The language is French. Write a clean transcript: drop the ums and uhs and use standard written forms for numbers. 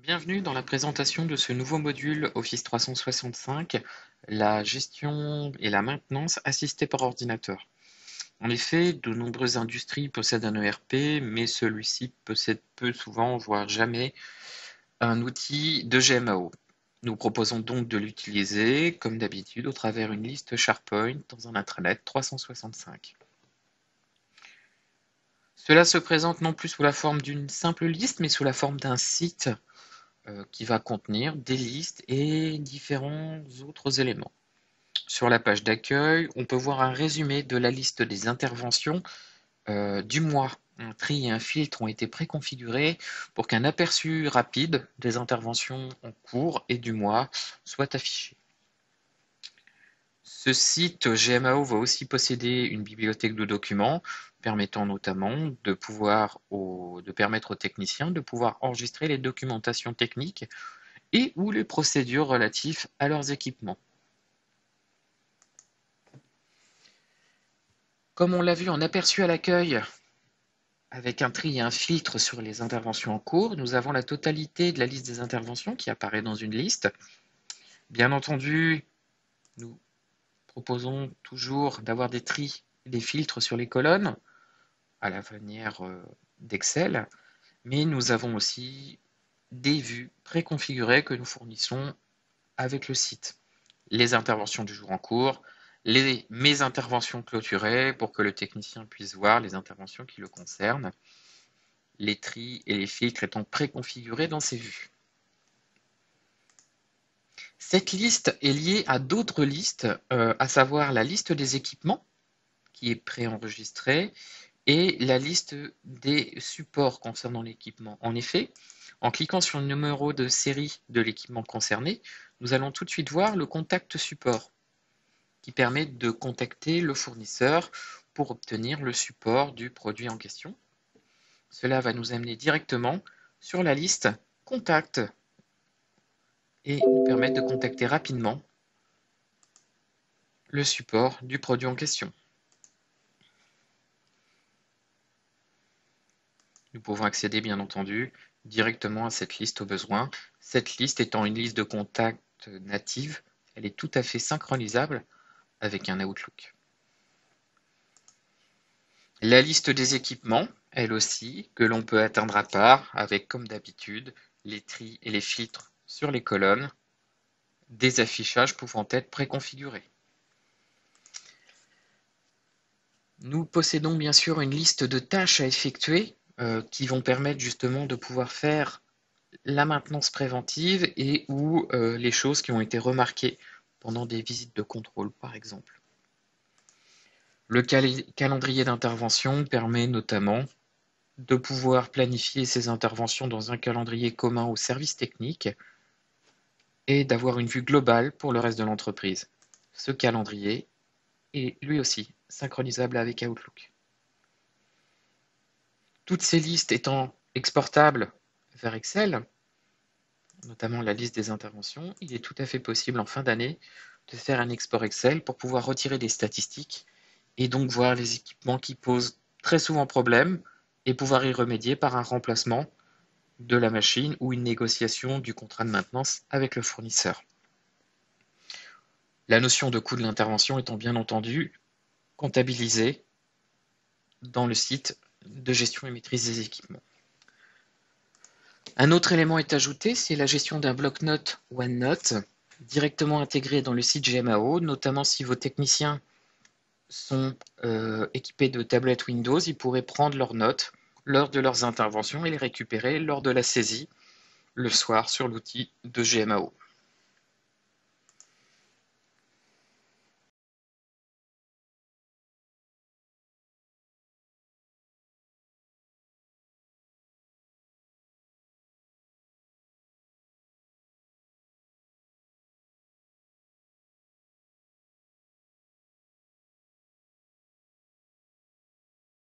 Bienvenue dans la présentation de ce nouveau module Office 365, la gestion et la maintenance assistée par ordinateur. En effet, de nombreuses industries possèdent un ERP, mais celui-ci possède peu souvent, voire jamais, un outil de GMAO. Nous proposons donc de l'utiliser, comme d'habitude, au travers une liste SharePoint dans un intranet 365. Cela se présente non plus sous la forme d'une simple liste, mais sous la forme d'un site qui va contenir des listes et différents autres éléments. Sur la page d'accueil, on peut voir un résumé de la liste des interventions du mois. Un tri et un filtre ont été préconfigurés pour qu'un aperçu rapide des interventions en cours et du mois soit affiché. Ce site GMAO va aussi posséder une bibliothèque de documents permettant notamment de permettre aux techniciens de pouvoir enregistrer les documentations techniques et ou les procédures relatives à leurs équipements. Comme on l'a vu en aperçu à l'accueil, avec un tri et un filtre sur les interventions en cours, nous avons la totalité de la liste des interventions qui apparaît dans une liste. Bien entendu, nous proposons toujours d'avoir des tris et des filtres sur les colonnes, à la manière d'Excel, mais nous avons aussi des vues préconfigurées que nous fournissons avec le site. Les interventions du jour en cours, mes interventions clôturées pour que le technicien puisse voir les interventions qui le concernent, les tris et les filtres étant préconfigurés dans ces vues. Cette liste est liée à d'autres listes, à savoir la liste des équipements, qui est préenregistrée, et la liste des supports concernant l'équipement. En effet, en cliquant sur le numéro de série de l'équipement concerné, nous allons tout de suite voir le contact support, qui permet de contacter le fournisseur pour obtenir le support du produit en question. Cela va nous amener directement sur la liste Contact et nous permettre de contacter rapidement le support du produit en question. Nous pouvons accéder bien entendu directement à cette liste au besoin. Cette liste étant une liste de contacts native, elle est tout à fait synchronisable avec un Outlook. La liste des équipements, elle aussi, que l'on peut atteindre à part avec, comme d'habitude, les tris et les filtres sur les colonnes, des affichages pouvant être préconfigurés. Nous possédons bien sûr une liste de tâches à effectuer qui vont permettre justement de pouvoir faire la maintenance préventive et ou les choses qui ont été remarquées pendant des visites de contrôle, par exemple. Le calendrier d'intervention permet notamment de pouvoir planifier ces interventions dans un calendrier commun au service technique et d'avoir une vue globale pour le reste de l'entreprise. Ce calendrier est lui aussi synchronisable avec Outlook. Toutes ces listes étant exportables vers Excel, notamment la liste des interventions, il est tout à fait possible en fin d'année de faire un export Excel pour pouvoir retirer des statistiques et donc voir les équipements qui posent très souvent problème et pouvoir y remédier par un remplacement de la machine ou une négociation du contrat de maintenance avec le fournisseur. La notion de coût de l'intervention étant bien entendu comptabilisée dans le site de gestion et maîtrise des équipements. Un autre élément est ajouté, c'est la gestion d'un bloc-notes OneNote directement intégré dans le site GMAO, notamment si vos techniciens sont équipés de tablettes Windows, ils pourraient prendre leurs notes lors de leurs interventions et les récupérer lors de la saisie le soir sur l'outil de GMAO.